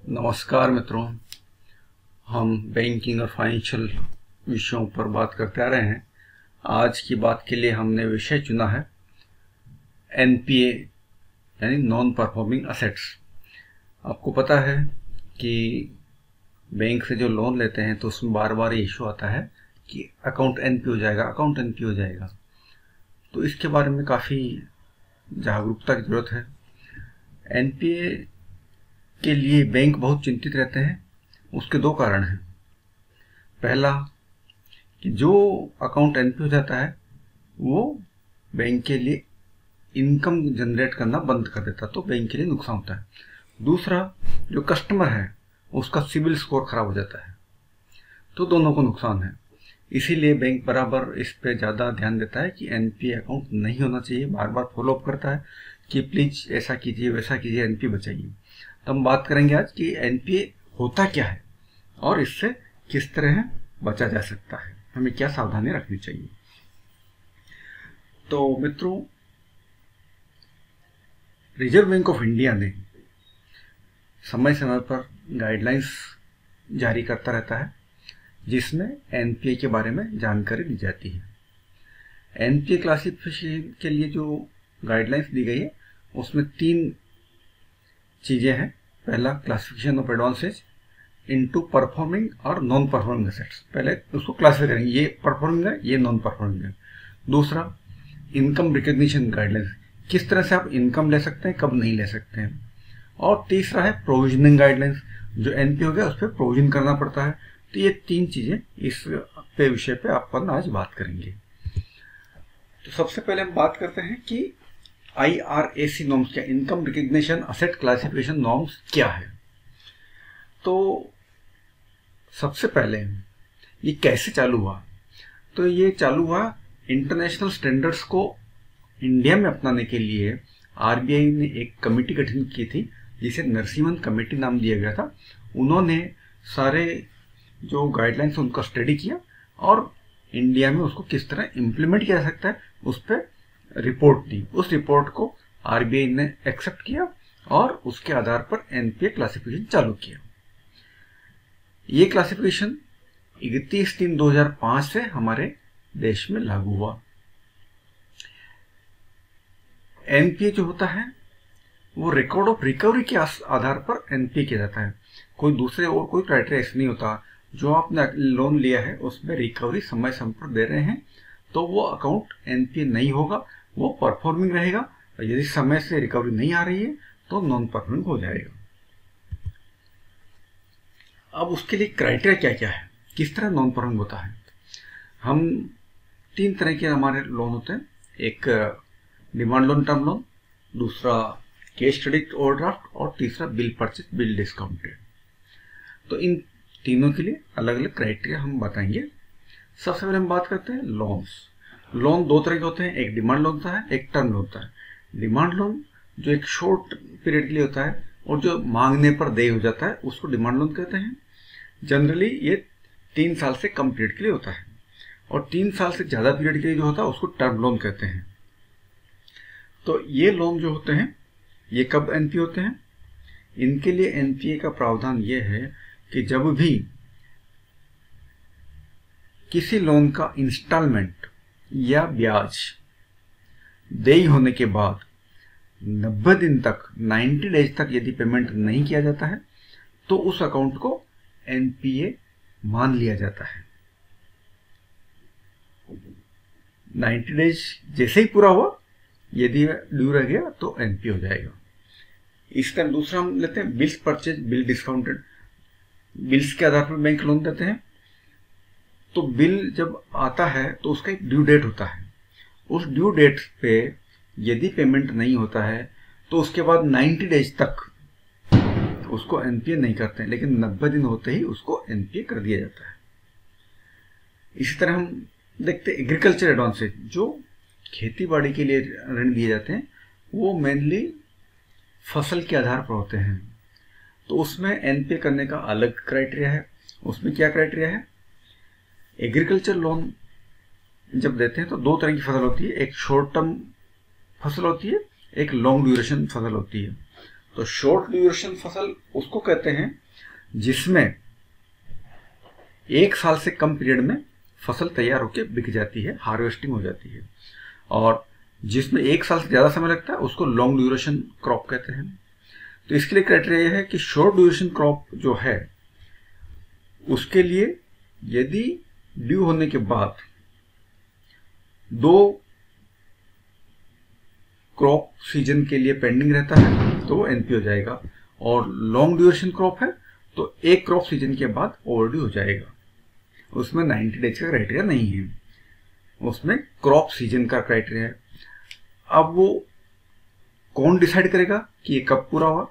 नमस्कार मित्रों, हम बैंकिंग और फाइनेंशियल विषयों पर बात करते आ रहे हैं। आज की बात के लिए हमने विषय चुना है एनपीए यानी नॉन परफॉर्मिंग असेट्स। आपको पता है कि बैंक से जो लोन लेते हैं तो उसमें बार बार इशू आता है कि अकाउंट एनपी हो जाएगा, अकाउंट एनपी हो जाएगा। तो इसके बारे में काफ़ी जागरूकता की जरूरत है। एनपीए के लिए बैंक बहुत चिंतित रहते हैं। उसके दो कारण हैं। पहला कि जो अकाउंट एनपी हो जाता है वो बैंक के लिए इनकम जनरेट करना बंद कर देता, तो बैंक के लिए नुकसान होता है। दूसरा, जो कस्टमर है उसका सिबिल स्कोर खराब हो जाता है, तो दोनों को नुकसान है। इसीलिए बैंक बराबर इस पे ज़्यादा ध्यान देता है कि एनपीए अकाउंट नहीं होना चाहिए। बार बार फॉलोअप करता है कि प्लीज ऐसा कीजिए, वैसा कीजिए, एनपीए बचाइए। तो हम बात करेंगे आज कि एनपीए होता क्या है और इससे किस तरह बचा जा सकता है, हमें क्या सावधानी रखनी चाहिए। तो मित्रों, रिजर्व बैंक ऑफ इंडिया ने समय समय पर गाइडलाइंस जारी करता रहता है जिसमें एनपीए के बारे में जानकारी दी जाती है। एनपीए क्लासिफिकेशन के लिए जो गाइडलाइंस दी गई है उसमें 3 चीजें हैं। पहला, classification of advances into performing और नॉन परफॉर्मिंग एसेट्स। पहले उसको क्लासिफाई करेंगे, ये परफॉर्मिंग है, ये नॉन परफॉर्मिंग है। दूसरा, इनकम रिकॉग्निशन गाइडलाइंस, किस तरह से आप इनकम ले सकते हैं, कब नहीं ले सकते हैं। और तीसरा है प्रोविजनिंग गाइडलाइंस, जो एनपी हो गया उस पर प्रोविजन करना पड़ता है। तो ये 3 चीजें इस विषय पे अपन आज बात करेंगे। तो सबसे पहले हम बात करते हैं कि IRAC नॉर्म्स क्या, income recognition asset classification norms क्या है। तो सबसे पहले ये कैसे चालू हुआ, तो ये चालू हुआ इंटरनेशनल स्टैंडर्ड्स को इंडिया में अपनाने के लिए आरबीआई ने एक कमेटी गठन की थी जिसे नरसिम्हन कमेटी नाम दिया गया था। उन्होंने सारे जो गाइडलाइंस उनका स्टडी किया और इंडिया में उसको किस तरह इम्प्लीमेंट किया जा सकता है उस पर रिपोर्ट दी। उस रिपोर्ट को आरबीआई ने एक्सेप्ट किया और उसके आधार पर एनपीए क्लासिफिकेशन चालू किया। ये क्लासिफिकेशन 31/3/2005 से हमारे देश में लागू हुआ। एनपीए जो होता है वो रिकॉर्ड ऑफ रिकवरी के आधार पर एनपीए किया जाता है। कोई दूसरे और कोई क्राइटेरिया ऐसा नहीं होता। जो आपने लोन लिया है उसमें रिकवरी समय समय पर दे रहे हैं तो वो अकाउंट एनपीए नहीं होगा, वो परफॉर्मिंग रहेगा। और यदि समय से रिकवरी नहीं आ रही है तो नॉन परफॉर्मिंग हो जाएगा। अब उसके लिए क्राइटेरिया क्या क्या है, किस तरह नॉन परफॉर्मिंग होता है। हम 3 तरह के हमारे लोन होते हैं। एक डिमांड लोन, टर्म लोन, दूसरा कैश क्रेडिट ओवरड्राफ्ट और तीसरा बिल परचेज बिल डिस्काउंटेड। तो इन तीनों के लिए अलग अलग क्राइटेरिया हम बताएंगे। सबसे पहले हम बात करते हैं लोन्स। लोन 2 तरह के होते हैं, एक डिमांड लोन होता है, एक टर्म लोन होता है। डिमांड लोन जो एक शॉर्ट पीरियड के लिए होता है और जो मांगने पर देय हो जाता है उसको डिमांड लोन कहते हैं। जनरली ये 3 साल से कम पीरियड के लिए होता है और 3 साल से ज्यादा पीरियड के लिए जो होता है उसको टर्म लोन कहते हैं। तो ये लोन जो होते हैं ये कब एनपीए होते हैं, इनके लिए एनपीए का प्रावधान ये है कि जब भी किसी लोन का इंस्टॉलमेंट या ब्याज देय होने के बाद 90 दिन तक, 90 डेज तक यदि पेमेंट नहीं किया जाता है तो उस अकाउंट को एनपीए मान लिया जाता है। 90 डेज जैसे ही पूरा हुआ यदि ड्यू रह गया तो एनपीए हो जाएगा। इस तरह दूसरा हम लेते हैं bills purchase bill discounted. Bills के आधार पर बैंक लोन देते हैं। तो बिल जब आता है तो उसका एक ड्यू डेट होता है। उस ड्यू डेट पे यदि पेमेंट नहीं होता है तो उसके बाद 90 डेज तक उसको एनपीए नहीं करते हैं, लेकिन 90 दिन होते ही उसको एनपीए कर दिया जाता है। इसी तरह हम देखते हैं एग्रीकल्चर एडवांसेज, जो खेती बाड़ी के लिए ऋण दिए जाते हैं वो मेनली फसल के आधार पर होते हैं। तो उसमें एनपीए करने का अलग क्राइटेरिया है। उसमें क्या क्राइटेरिया है, एग्रीकल्चर लोन जब देते हैं तो 2 तरह की फसल होती है, एक शॉर्ट टर्म फसल होती है, एक लॉन्ग ड्यूरेशन फसल होती है। तो शॉर्ट ड्यूरेशन फसल उसको कहते हैं जिसमें 1 साल से कम पीरियड में फसल तैयार होकर बिक जाती है, हार्वेस्टिंग हो जाती है। और जिसमें 1 साल से ज़्यादा समय लगता है उसको लॉन्ग ड्यूरेशन क्रॉप कहते हैं। तो इसके लिए क्राइटेरिया यह है कि शॉर्ट ड्यूरेशन क्रॉप जो है उसके लिए यदि ड्यू होने के बाद 2 क्रॉप सीजन के लिए पेंडिंग रहता है तो वो एनपी हो जाएगा, और लॉन्ग ड्यूरेशन क्रॉप है तो 1 क्रॉप सीजन के बाद ओवरड्यू हो जाएगा। उसमें 90 डेज का क्राइटेरिया नहीं है, उसमें क्रॉप सीजन का क्राइटेरिया है। अब वो कौन डिसाइड करेगा कि ये कब पूरा हुआ?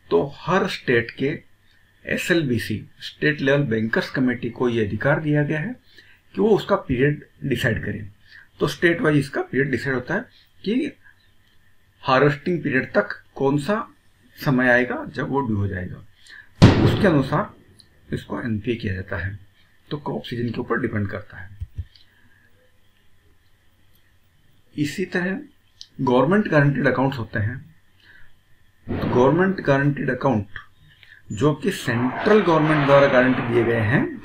तो हर स्टेट के SLBC state level bankers committee को ये अधिकार दिया गया है कि वो उसका पीरियड डिसाइड करे। तो स्टेट वाइज इसका पीरियड डिसाइड होता है कि हार्वेस्टिंग पीरियड तक कौन सा समय आएगा जब वो ड्यू हो जाएगा, तो उसके अनुसार इसको एनपीए किया जाता है। तो क्रॉप सीजन के ऊपर डिपेंड करता है। इसी तरह गवर्नमेंट गारंटीड अकाउंट्स होते हैं। तो गवर्नमेंट गारंटीड अकाउंट जो कि सेंट्रल गवर्नमेंट द्वारा गारंटी दिए गए हैं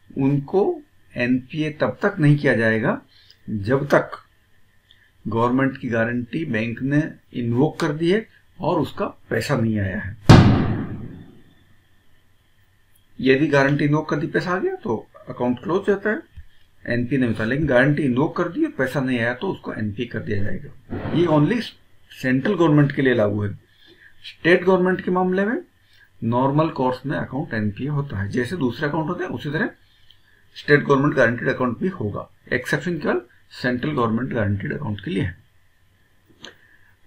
उनको एनपीए तब तक नहीं किया जाएगा जब तक गवर्नमेंट की गारंटी बैंक ने इन्वोक कर दी है और उसका पैसा नहीं आया है। यदि गारंटी इन्वोक कर दी, पैसा आ गया तो अकाउंट क्लोज जाता है, एनपी नहीं होता। लेकिन गारंटी इन्वोक कर दी और पैसा नहीं आया तो उसको एनपी कर दिया जाएगा। ये ओनली सेंट्रल गवर्नमेंट के लिए लागू है। स्टेट गवर्नमेंट के मामले में नॉर्मल कोर्स में अकाउंट एनपीए होता है, जैसे दूसरे अकाउंट होते हैं उसी तरह स्टेट गवर्नमेंट गारंटीड अकाउंट भी होगा। एक्सेप्शन केवल सेंट्रल गवर्नमेंट गारंटीड अकाउंट के लिए है।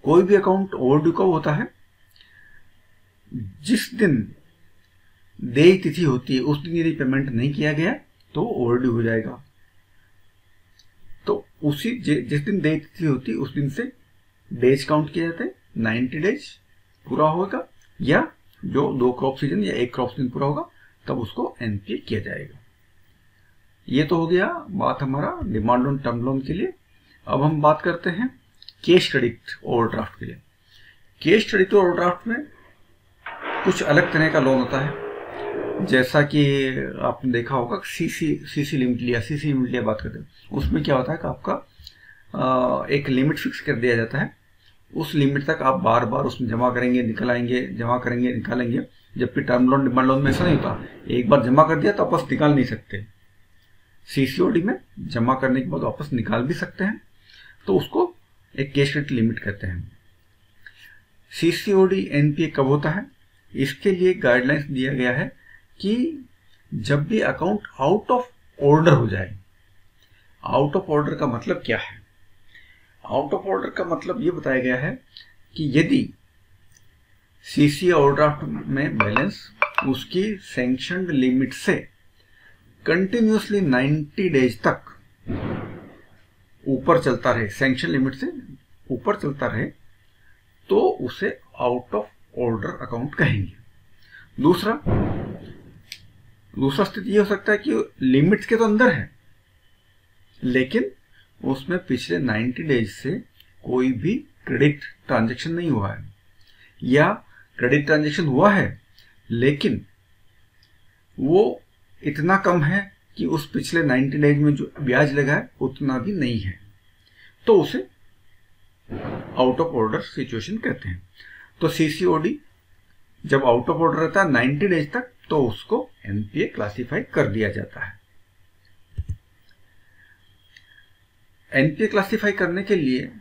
कोई भी अकाउंट ओवरड्यू कब होता है? जिस दिन देय तिथि होती है उस दिन यदि पेमेंट नहीं किया गया तो ओवरड्यू हो जाएगा। तो उसी जिस दिन देय तिथि होती है उस दिन से डेज काउंट किए जाते हैं। 90 डेज पूरा होगा या जो 2 क्रॉप सीजन या 1 क्रॉप सीजन पूरा होगा तब उसको एनपीए किया जाएगा। ये तो हो गया बात हमारा डिमांड लोन टर्म लोन के लिए। अब हम बात करते हैं कैश क्रेडिट ओवरड्राफ्ट के लिए। कैश क्रेडिट ओवरड्राफ्ट में कुछ अलग तरह का लोन होता है, जैसा कि आपने देखा होगा सीसी लिमिट लिया बात करते हैं। उसमें क्या होता है कि आपका एक लिमिट फिक्स कर दिया जाता है, उस लिमिट तक आप बार बार उसमें जमा करेंगे निकल आएंगे, जमा करेंगे निकालेंगे। जबकि टर्म लोन डिमांड लोन में ऐसा नहीं होता, एक बार जमा कर दिया तो वापस निकाल नहीं सकते। सीसीओडी में जमा करने के बाद वापस निकाल भी सकते हैं, तो उसको एक कैश क्रेडिट लिमिट कहते हैं। सीसीओडी एनपीए कब होता है? इसके लिए गाइडलाइंस दिया गया है कि जब भी अकाउंट आउट ऑफ ऑर्डर हो जाए। आउट ऑफ ऑर्डर का मतलब क्या है? आउट ऑफ ऑर्डर का मतलब ये बताया गया है कि यदि सीसी ओवरड्राफ्ट में बैलेंस उसकी सैंक्शनड लिमिट से कंटिन्यूसली 90 डेज तक ऊपर चलता रहे, सैंक्शन लिमिट से ऊपर चलता रहे, तो उसे आउट ऑफ ऑर्डर अकाउंट कहेंगे। दूसरा स्थिति यह हो सकता है कि लिमिट्स के तो अंदर है लेकिन उसमें पिछले 90 डेज से कोई भी क्रेडिट ट्रांजैक्शन नहीं हुआ है, या क्रेडिट ट्रांजैक्शन हुआ है लेकिन वो इतना कम है कि उस पिछले 90 डेज में जो ब्याज लगा है उतना भी नहीं है, तो उसे आउट ऑफ ऑर्डर सिचुएशन कहते हैं। तो सीसीओडी जब आउट ऑफ ऑर्डर रहता है 90 डेज तक तो उसको एनपीए क्लासिफाई कर दिया जाता है। एनपीए क्लासिफाई करने के लिए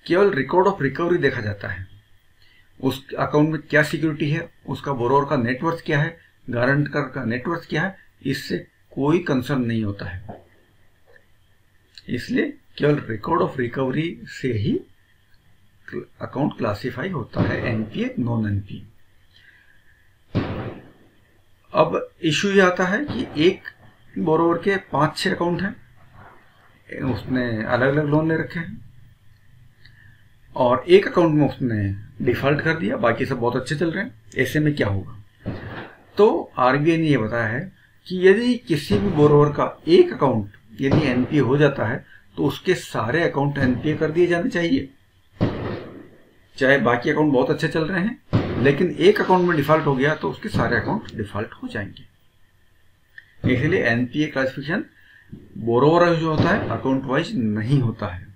केवल रिकॉर्ड ऑफ रिकवरी देखा जाता है। उस अकाउंट में क्या सिक्योरिटी है, उसका बोरोवर का नेटवर्थ क्या है, गारंटर का नेटवर्थ क्या है, इससे कोई कंसर्न नहीं होता है। इसलिए केवल रिकॉर्ड ऑफ रिकवरी से ही अकाउंट क्लासिफाई होता है, एनपीए नॉन एनपीए। अब इशू ये आता है कि एक बोरोवर के 5-6 अकाउंट हैं, उसने अलग अलग लोन ले रखे हैं, और एक अकाउंट में उसने डिफॉल्ट कर दिया, बाकी सब बहुत अच्छे चल रहे हैं। ऐसे में क्या होगा? तो आरबीआई ने यह बताया है कि यदि किसी भी बोरोवर का एक अकाउंट यदि एनपीए हो जाता है तो उसके सारे अकाउंट एनपीए कर दिए जाने चाहिए। चाहे बाकी अकाउंट बहुत अच्छे चल रहे हैं, लेकिन एक अकाउंट में डिफॉल्ट हो गया तो उसके सारे अकाउंट डिफॉल्ट हो जाएंगे। इसलिए एनपीए क्लासिफिकेशन बोरोवर जो होता है अकाउंट वाइज नहीं होता है।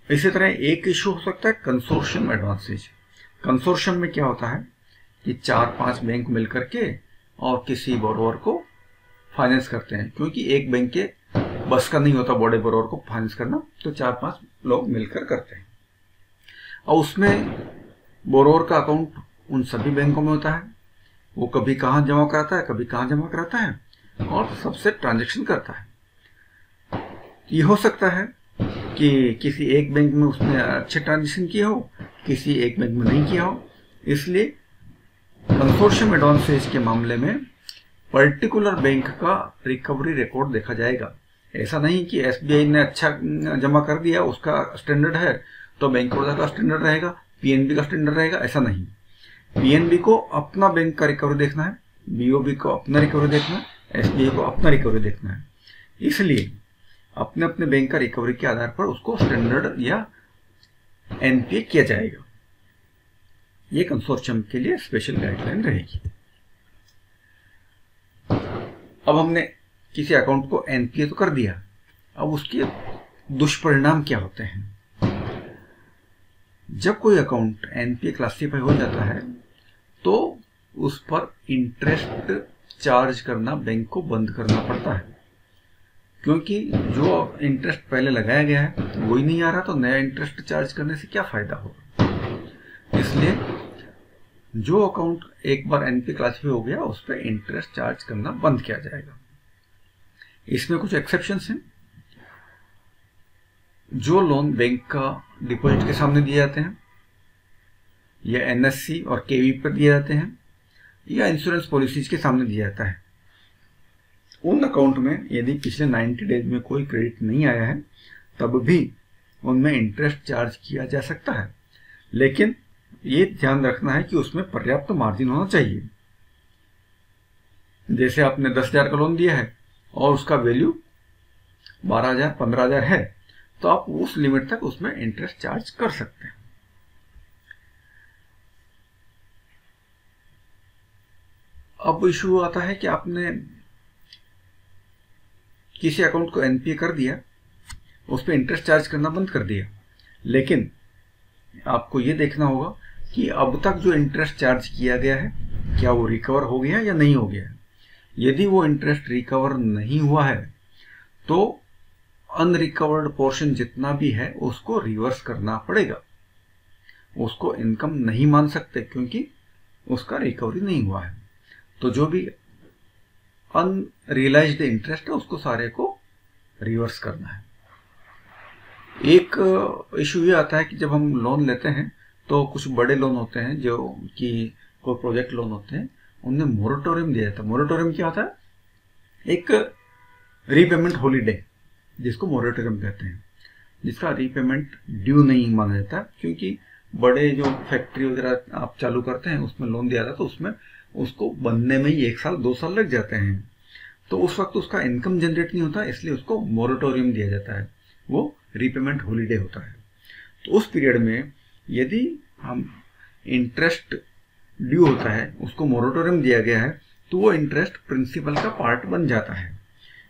इसी तरह एक इशू हो सकता है कंसोर्शियम एडवांसेज। कंसोर्शियम में क्या होता है कि 4-5 बैंक मिलकर के और किसी बोरोवर को फाइनेंस करते हैं, क्योंकि एक बैंक के बस का नहीं होता बड़े बोरोवर को फाइनेंस करना, तो 4-5 लोग मिलकर करते हैं। और उसमें बोरोवर का अकाउंट उन सभी बैंकों में होता है, वो कभी कहाँ जमा कराता है कभी कहाँ जमा कराता है और सबसे ट्रांजैक्शन करता है। ये हो सकता है कि किसी एक बैंक में उसने अच्छे ट्रांजैक्शन किए हो, किसी एक बैंक में नहीं किया हो। इसलिए कंसोर्शियम एडवांसेज के मामले में पर्टिकुलर बैंक का रिकवरी रिकॉर्ड देखा जाएगा। ऐसा नहीं कि एसबीआई ने अच्छा जमा कर दिया उसका स्टैंडर्ड है तो बैंक ऑफ बड़ौदा का स्टैंडर्ड रहेगा, पीएनबी का स्टैंडर्ड रहेगा, ऐसा नहीं। पीएनबी को अपना बैंक का रिकवरी देखना है, बीओबी को अपना रिकवरी देखना है, एसबीआई को अपना रिकवरी देखना है। इसलिए अपने अपने बैंक का रिकवरी के आधार पर उसको स्टैंडर्ड या एनपीए किया जाएगा। ये कंसोर्शियम के लिए स्पेशल गाइडलाइन रहेगी। अब हमने किसी अकाउंट को एनपीए तो कर दिया, अब उसके दुष्परिणाम क्या होते हैं। जब कोई अकाउंट एनपीए क्लासिफाई हो जाता है तो उस पर इंटरेस्ट चार्ज करना बैंक को बंद करना पड़ता है, क्योंकि जो इंटरेस्ट पहले लगाया गया है वही नहीं आ रहा, तो नया इंटरेस्ट चार्ज करने से क्या फायदा होगा। इसलिए जो अकाउंट एक बार एनपीए क्लासिफाई हो गया उस पर इंटरेस्ट चार्ज करना बंद किया जाएगा। इसमें कुछ एक्सेप्शंस हैं। जो लोन बैंक का डिपॉजिट के सामने दिए जाते हैं या एनएससी और केवी पर दिए जाते हैं या इंश्योरेंस पॉलिसीज के सामने दिया जाता है, उन अकाउंट में यदि पिछले 90 डेज में कोई क्रेडिट नहीं आया है तब भी उनमें इंटरेस्ट चार्ज किया जा सकता है, लेकिन ये ध्यान रखना है कि उसमें पर्याप्त मार्जिन होना चाहिए। जैसे आपने 10,000 का लोन दिया है और उसका वैल्यू 12,000 15,000 है तो आप उस लिमिट तक उसमें इंटरेस्ट चार्ज कर सकते हैं। अब इशू आता है कि आपने किसी अकाउंट को एनपीए कर दिया, उस पर इंटरेस्ट चार्ज करना बंद कर दिया, लेकिन आपको यह देखना होगा कि अब तक जो इंटरेस्ट चार्ज किया गया है क्या वो रिकवर हो गया या नहीं हो गया। यदि वो इंटरेस्ट रिकवर नहीं हुआ है तो अनरिकवर्ड पोर्शन जितना भी है उसको रिवर्स करना पड़ेगा। उसको इनकम नहीं मान सकते क्योंकि उसका रिकवरी नहीं हुआ है। तो जो भी अनरियलाइज्ड इंटरेस्ट है उसको सारे को रिवर्स करना है। एक इशू ये आता है कि जब हम लोन लेते हैं तो कुछ बड़े लोन होते हैं जो कि कोई प्रोजेक्ट लोन होते हैं, उनमें मोरेटोरियम दिया जाता है। मोरेटोरियम क्या होता है? एक रीपेमेंट हॉलीडे जिसको मोरेटोरियम कहते हैं, जिसका रीपेमेंट ड्यू नहीं माना जाता, क्योंकि बड़े जो फैक्ट्री वगैरह आप चालू करते हैं उसमें लोन दिया जाता है तो उसमें उसको बनने में ही 1 साल 2 साल लग जाते हैं, तो उस वक्त उसका इनकम जनरेट नहीं होता, इसलिए उसको मोरेटोरियम दिया जाता है। वो रीपेमेंट हॉलीडे होता है। तो उस पीरियड में यदि हम इंटरेस्ट ड्यू होता है उसको मोरेटोरियम दिया गया है तो वो इंटरेस्ट प्रिंसिपल का पार्ट बन जाता है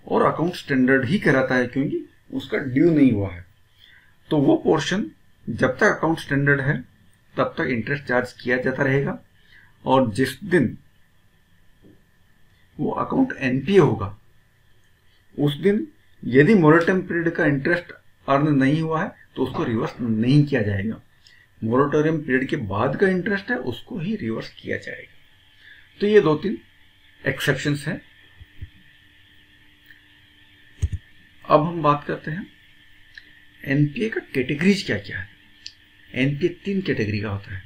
और अकाउंट स्टैंडर्ड ही कहलाता है, क्योंकि उसका ड्यू नहीं हुआ है। तो वो पोर्शन जब तक अकाउंट स्टैंडर्ड है तब तक इंटरेस्ट चार्ज किया जाता रहेगा, और जिस दिन वो अकाउंट एनपीए होगा उस दिन यदि मोरेटोरियम पीरियड का इंटरेस्ट अर्न नहीं हुआ है तो उसको रिवर्स नहीं किया जाएगा। मोरेटोरियम पीरियड के बाद का इंटरेस्ट है उसको ही रिवर्स किया जाएगा। तो ये 2-3 एक्सेप्शंस हैं। अब हम बात करते हैं एनपीए का कैटेगरीज क्या क्या है। एनपीए 3 कैटेगरी का होता है,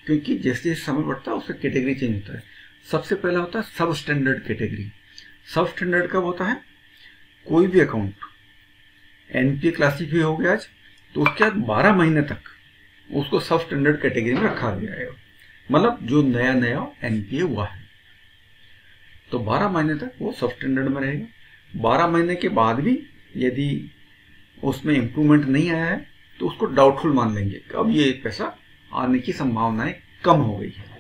क्योंकि जैसे जैसे समय बढ़ता है उसका कैटेगरी चेंज होता है। सबसे पहला होता है सब स्टैंडर्ड कैटेगरी। सब स्टैंडर्ड कब होता है? कोई भी अकाउंट एनपीए क्लासिफाई हो गया आज तो उसके बाद 12 महीने तक उसको सब स्टैंडर्ड कैटेगरी में रखा गया है, मतलब जो नया नया एनपीए हुआ है तो 12 महीने तक वो सब स्टैंडर्ड में रहेगा। 12 महीने के बाद भी यदि उसमें इम्प्रूवमेंट नहीं आया है तो उसको डाउटफुल मान लेंगे कि अब ये पैसा आने की संभावनाएं कम हो गई है।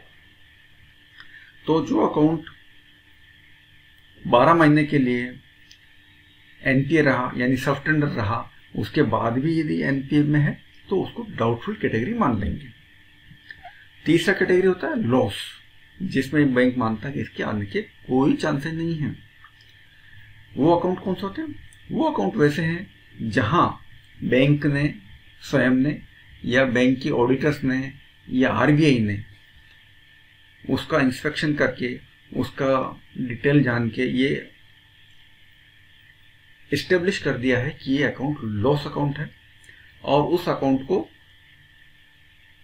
तो जो अकाउंट 12 महीने के लिए एनपीए रहा यानी सबस्टैंडर्ड रहा, उसके बाद भी यदि एनपीए में है तो उसको डाउटफुल कैटेगरी मान लेंगे। तीसरा कैटेगरी होता है लॉस, जिसमें बैंक मानता है कि इसके आने के कोई चांसेस नहीं है। वो अकाउंट कौन से होते हैं? वो अकाउंट वैसे हैं जहां बैंक ने स्वयं ने या बैंक की ऑडिटर्स ने या आरबीआई ने उसका इंस्पेक्शन करके उसका डिटेल जान के ये इस्टेब्लिश कर दिया है कि ये अकाउंट लॉस अकाउंट है और उस अकाउंट को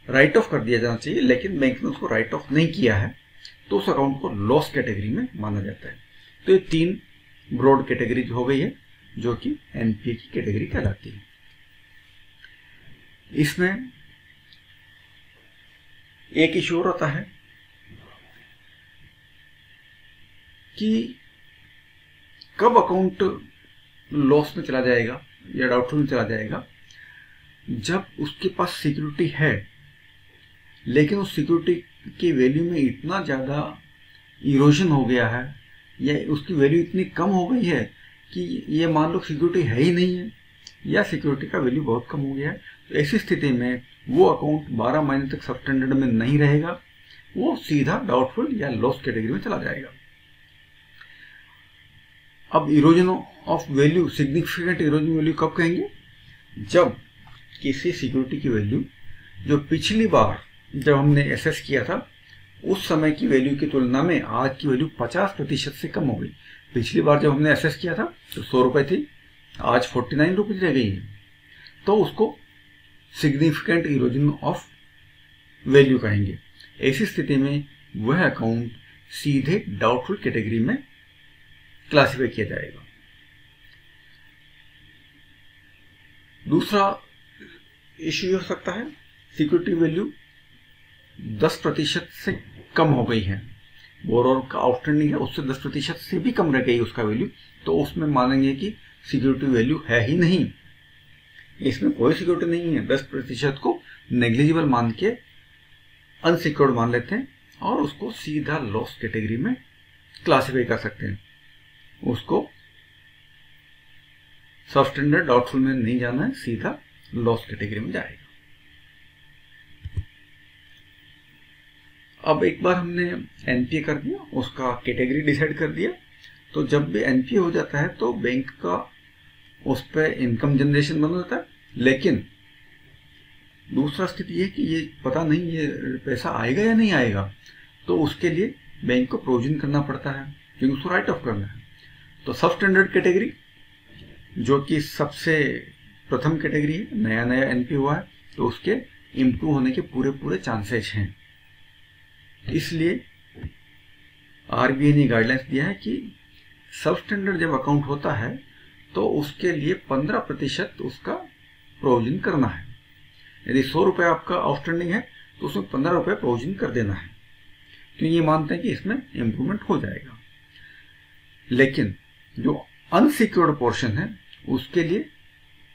राइट ऑफ कर दिया जाना चाहिए, लेकिन बैंक ने उसको राइट ऑफ नहीं किया है, तो उस अकाउंट को लॉस कैटेगरी में माना जाता है। तो ये 3 ब्रॉड कैटेगरी हो गई है जो कि एनपीए की कैटेगरी कहलाती है। इसमें एक इशू और आता है कि कब अकाउंट लॉस में चला जाएगा या डाउटफुल में चला जाएगा। जब उसके पास सिक्योरिटी है लेकिन उस सिक्योरिटी की वैल्यू में इतना ज़्यादा इरोजन हो गया है या उसकी वैल्यू इतनी कम हो गई है कि ये मान लो सिक्योरिटी है ही नहीं है या सिक्योरिटी का वैल्यू बहुत कम हो गया है, तो ऐसी स्थिति में वो अकाउंट 12 महीने तक सबस्टैंडर्ड में नहीं रहेगा, वो सीधा डाउटफुल या लॉस कैटेगरी में चला जाएगा। अब erosion of value, significant erosion value कब कहेंगे? जब किसी सिक्योरिटी की वैल्यू जो पिछली बार जब हमने एसेस किया था उस समय की वैल्यू की तुलना में आज की वैल्यू 50% से कम हो गई। पिछली बार जब हमने एसेस किया था तो 100 रुपए थी, आज 49 रुपीज रह गई है, तो उसको सिग्निफिकेंट इरोजन ऑफ वैल्यू कहेंगे। ऐसी स्थिति में वह अकाउंट सीधे डाउटफुल कैटेगरी में क्लासिफाई किया जाएगा। दूसरा इश्यू हो सकता है सिक्योरिटी वैल्यू 10% से कम हो गई है, बोरोर का आउटस्टैंडिंग है उससे 10% से भी कम रह गई उसका वैल्यू, तो उसमें मानेंगे कि सिक्योरिटी वैल्यू है ही नहीं, इसमें कोई सिक्योरिटी नहीं है। 10% को नेग्लिजिबल मान के अनसिक्योर्ड मान लेते हैं और उसको सीधा लॉस कैटेगरी में क्लासिफाई कर सकते हैं। उसको सबस्टैंडर्ड डाउटफुल में नहीं जाना है, सीधा लॉस कैटेगरी में जाएगा। अब एक बार हमने एनपीए कर दिया, उसका कैटेगरी डिसाइड कर दिया, तो जब भी एनपीए हो जाता है तो बैंक का उस पर इनकम जनरेशन बंद होता है, लेकिन दूसरा स्थिति है कि ये पता नहीं ये पैसा आएगा या नहीं आएगा, तो उसके लिए बैंक को प्रोविजन करना पड़ता है क्योंकि उसको राइट ऑफ करना है। तो सबस्टैंडर्ड कैटेगरी जो कि सबसे प्रथम कैटेगरी है, नया नया एनपीए हुआ है, तो उसके इम्प्रूव होने के पूरे चांसेस हैं। इसलिए आरबीआई ने गाइडलाइंस दिया है कि सबस्टैंडर्ड जब अकाउंट होता है तो उसके लिए 15% उसका प्रोविजन करना है। यदि 100 रुपये आपका आउटस्टैंडिंग है तो उसमें 15 रुपये प्रोविजन कर देना है, क्योंकि ये मानते हैं कि इसमें इम्प्रूवमेंट हो जाएगा। लेकिन जो अनसिक्योर्ड पोर्शन है उसके लिए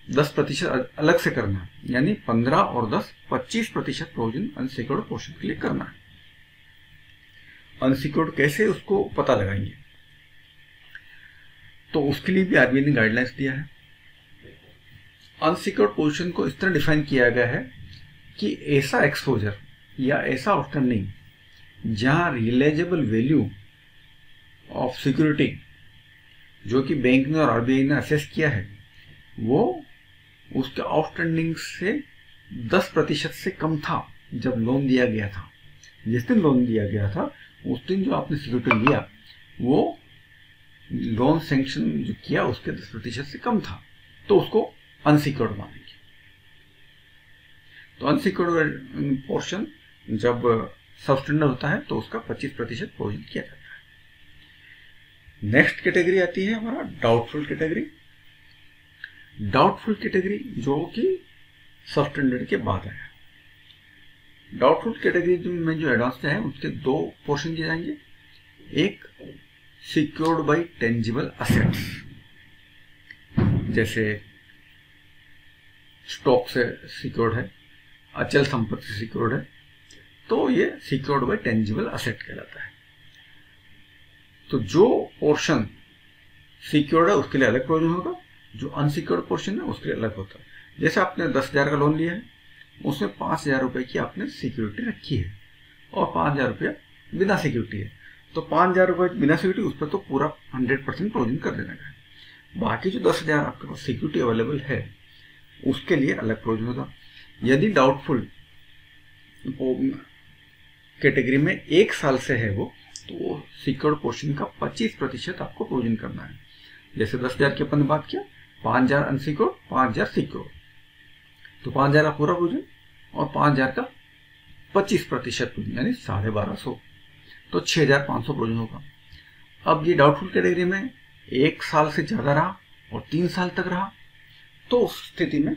10% अलग से करना है, यानी 15 और 10 25% प्रोविजन अनसिक्योर्ड पोर्शन के लिए करना है। अनसिक्योर्ड कैसे उसको पता लगाएंगे, तो उसके लिए भी आरबीआई ने गाइडलाइंस दिया है। अनसिक्योर्ड पोजीशन को इस तरह डिफाइन किया गया है कि ऐसा एक्सपोजर या ऐसा आउटस्टैंडिंग जहां रियलाइजेबल वैल्यू ऑफ सिक्योरिटी जो कि बैंक ने और आरबीआई ने असेस किया है वो उसके आउटस्टैंडिंग से 10% से कम था जब लोन दिया गया था। जिस दिन लोन दिया गया था उस दिन जो आपने सिक्योरिटी लिया वो लोन सैंक्शन जो किया उसके 10% से कम था, तो उसको अनसिक्योर्ड मानेंगे। तो अनसिक्योर्ड पोर्शन जब सबस्टैंडर्ड होता है तो उसका 25% प्रोविजन किया जाता है। नेक्स्ट कैटेगरी आती है हमारा डाउटफुल कैटेगरी। डाउटफुल कैटेगरी जो कि सबस्टैंडर्ड के बाद आया। डाउटफुल कैटेगरी में जो एडवांस है उसके 2 पोर्शन किए जाएंगे। एक सिक्योर्ड बाय टेंजिबल असेट्स, जैसे स्टॉक से सिक्योर्ड है, अचल संपत्ति से सिक्योर्ड है, तो ये सिक्योर्ड बाय टेंजिबल असेट कहलाता है। तो जो पोर्शन सिक्योर्ड है उसके लिए अलग प्रोविजन होगा, जो अनसिक्योर्ड पोर्शन है उसके लिए अलग होता है। जैसे आपने 10,000 का लोन लिया है, उसमें 5,000 रुपए की आपने सिक्योरिटी रखी है और 5,000 रुपया बिना सिक्योरिटी है, तो 5,000 रुपये बिना सिक्योरिटी, उस पर तो पूरा 100% प्रोविजन कर देना है। बाकी जो 10,000 आपके पास सिक्योरिटी अवेलेबल है उसके लिए अलग प्रोविजन होगा। यदि डाउटफुल कैटेगरी में 1 साल से है वो, तो वो सिक्योर्ड पोर्शन का 25% आपको प्रोविजन करना है। जैसे 10,000 की अपन ने बात किया, 5,000 अनसिक्योर्ड, 5,000 सिक्योर्ड, तो 5,000 का पूरा प्रोविजन और 5,000 का 25% यानी 1250, तो 6,500 प्रोविजन होगा। अब ये डाउटफुल कैटेगरी में 1 साल से ज्यादा रहा और 3 साल तक रहा, तो उस स्थिति में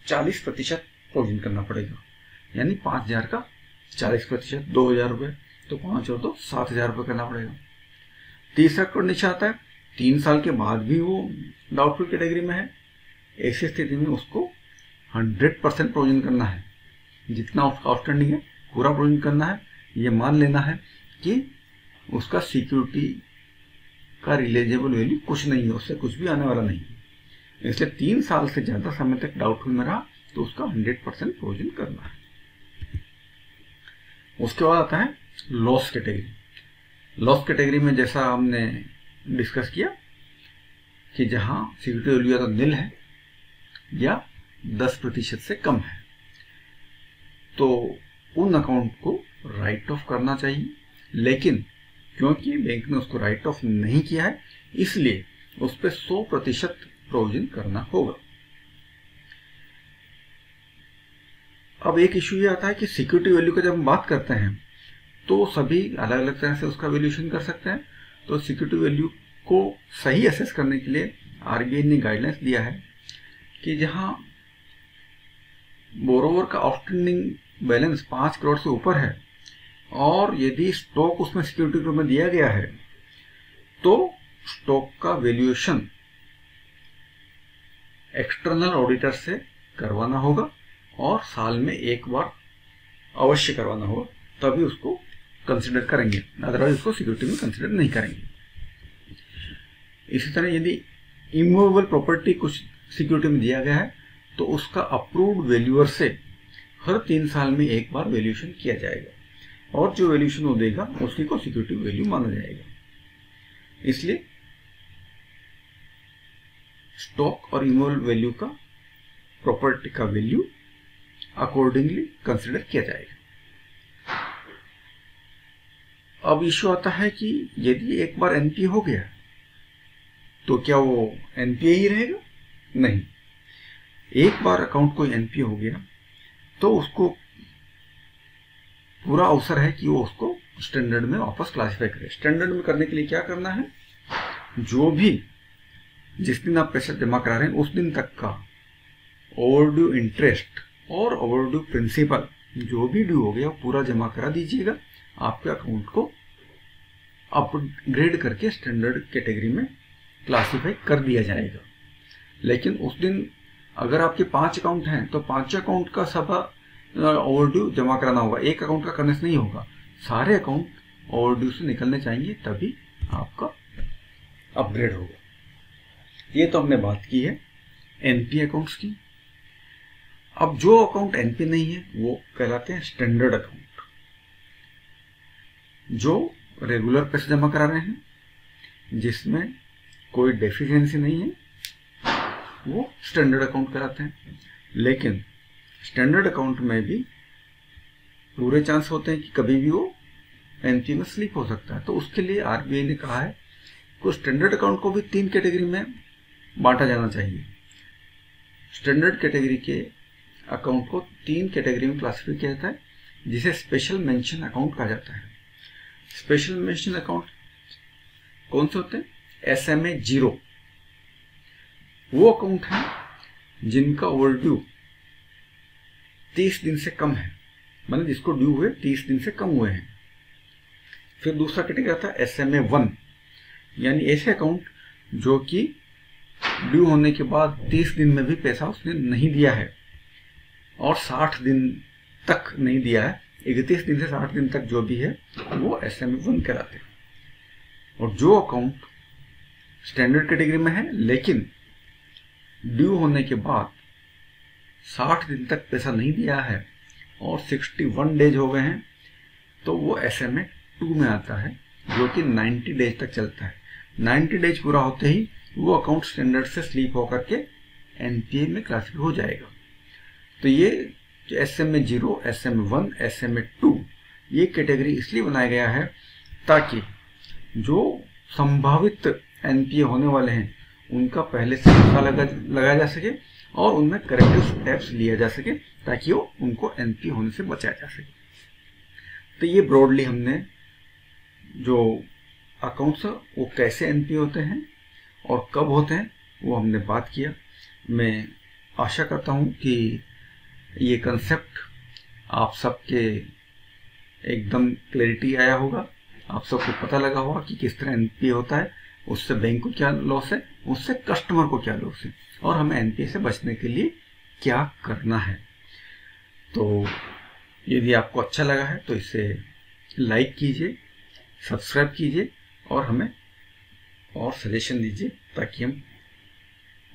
40% प्रोविजन करना पड़ेगा, यानी 5,000 का 40%, 2,000 रुपये, तो 5 और 2 7,000 रुपये करना पड़ेगा। तीसरा कंडीशन आता है 3 साल के बाद भी वो डाउटफुल कैटेगरी में है, ऐसी स्थिति में उसको 100% प्रोविजन करना है, जितना उसका आउटस्टैंडिंग है पूरा प्रोविजन करना है। ये मान लेना है कि उसका सिक्योरिटी का रिलीजेबल वैल्यू कुछ नहीं है, उससे कुछ भी आने वाला नहीं है, इसलिए 3 साल से ज्यादा समय तक डाउटफुल में रहा तो उसका 100% प्रोविजन करना है। उसके बाद आता है लॉस कैटेगरी। लॉस कैटेगरी में जैसा हमने डिस्कस किया कि जहां सिक्योरिटी वैल्यू या तो निल है या 10% से कम है, तो उन अकाउंट को राइट ऑफ करना चाहिए, लेकिन क्योंकि बैंक ने उसको राइट ऑफ नहीं किया है इसलिए उस पर 100% प्रोविजन करना होगा। अब एक इशू ये आता है कि सिक्योरिटी वैल्यू का जब हम बात करते हैं तो सभी अलग अलग तरह से उसका वैल्यूएशन कर सकते हैं। तो सिक्योरिटी वैल्यू को सही असेस करने के लिए आरबीआई ने गाइडलाइंस दिया है कि जहां बोरोवर का आउटस्टैंडिंग बैलेंस 5 करोड़ से ऊपर है और यदि स्टॉक उसमें सिक्योरिटी रूप में दिया गया है तो स्टॉक का वैल्यूएशन एक्सटर्नल ऑडिटर से करवाना होगा और साल में 1 बार अवश्य करवाना होगा, तभी उसको कंसिडर करेंगे, अदरवाइज उसको सिक्योरिटी में कंसिडर नहीं करेंगे। इसी तरह यदि इमूवेबल प्रॉपर्टी कुछ सिक्योरिटी में दिया गया है तो उसका अप्रूव्ड वैल्यूअर से हर 3 साल में 1 बार वैल्यूएशन किया जाएगा और जो वैल्यूएशन वो देगा उसी को सिक्योरिटी वैल्यू माना जाएगा। इसलिए स्टॉक और इमूवेबल वैल्यू का प्रॉपर्टी का वैल्यू अकॉर्डिंगली कंसिडर किया जाएगा। अब इश्यू आता है कि यदि एक बार एनपीए हो गया तो क्या वो एनपीए ही रहेगा? नहीं, एक बार अकाउंट कोई एनपीए हो गया तो उसको पूरा अवसर है कि वो उसको स्टैंडर्ड में वापस क्लासिफाई करे। स्टैंडर्ड में करने के लिए क्या करना है, जो भी जिस दिन आप पैसा जमा करा रहे हैं उस दिन तक का ओवरड्यू इंटरेस्ट और ओवरड्यू प्रिंसिपल जो भी ड्यू हो गया पूरा जमा करा दीजिएगा। आपके अकाउंट को अपग्रेड करके स्टैंडर्ड कैटेगरी में क्लासिफाई कर दिया जाएगा। लेकिन उस दिन अगर आपके 5 अकाउंट हैं तो 5 अकाउंट का सब ओवरड्यू जमा कराना होगा, एक अकाउंट का करने से नहीं होगा। सारे अकाउंट ओवरड्यू से निकलने चाहिए तभी आपका अपग्रेड होगा। ये तो हमने बात की है एनपीए अकाउंट्स की। अब जो अकाउंट एनपीए नहीं है वो कहलाते हैं स्टैंडर्ड अकाउंट। जो रेगुलर पैसे जमा करा रहे हैं जिसमें कोई डेफिशिएंसी नहीं है वो स्टैंडर्ड अकाउंट कहलाते हैं। लेकिन स्टैंडर्ड अकाउंट में भी पूरे चांस होते हैं कि कभी भी वो एनपीए में स्लिप हो सकता है। तो उसके लिए आरबीआई ने कहा है कि स्टैंडर्ड अकाउंट को भी 3 कैटेगरी में बांटा जाना चाहिए। स्टैंडर्ड कैटेगरी के अकाउंट को 3 कैटेगरी में क्लासिफाई किया जाता है जिसे स्पेशल मेंशन अकाउंट कहा जाता है। स्पेशल मेंशन अकाउंट कौन से होते हैं? SMA 0 वो अकाउंट है जिनका ओवरड्यू 30 दिन से कम है, मतलब जिसको ड्यू हुए 30 दिन से कम हुए हैं। फिर दूसरा कैटेगरी आता है SMA 1, यानी ऐसे अकाउंट जो कि ड्यू होने के बाद 30 दिन में भी पैसा उसने नहीं दिया है, और 60 दिन तक नहीं दिया है, 31 दिन से 60 दिन तक जो भी है वो SMA1 कहलाते हैं। और जो अकाउंट स्टैंडर्ड कैटेगरी में है लेकिन ड्यू होने के बाद 60 दिन तक पैसा नहीं दिया है और 61 डेज हो गए हैं, तो वो SMA2 में आता है, जो कि 90 डेज तक चलता है। 90 डेज पूरा होते ही वो अकाउंट स्टैंडर्ड से स्लीप होकर के NPA में क्लासिफाई हो जाएगा। तो ये SMA0, SMA1, SMA2 ये कैटेगरी इसलिए बनाया गया है ताकि जो संभावित NPA होने वाले हैं उनका पहले से पता लगाया जा सके और उनमें करेक्टिव स्टेप्स लिया जा सके ताकि वो उनको NPA होने से बचाया जा सके। तो ये ब्रॉडली हमने जो अकाउंट्स वो कैसे NPA होते हैं और कब होते हैं वो हमने बात किया। मैं आशा करता हूँ कि ये कंसेप्ट आप सबके एकदम क्लैरिटी आया होगा, आप सबको पता लगा होगा कि किस तरह NPA होता है, उससे बैंक को क्या लॉस है, उससे कस्टमर को क्या लॉस है और हमें NPA से बचने के लिए क्या करना है। तो यदि आपको अच्छा लगा है तो इसे लाइक कीजिए, सब्सक्राइब कीजिए और हमें और सजेशन दीजिए ताकि हम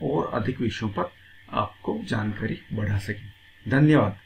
और अधिक विषयों पर आपको जानकारी बढ़ा सकें। धन्यवाद।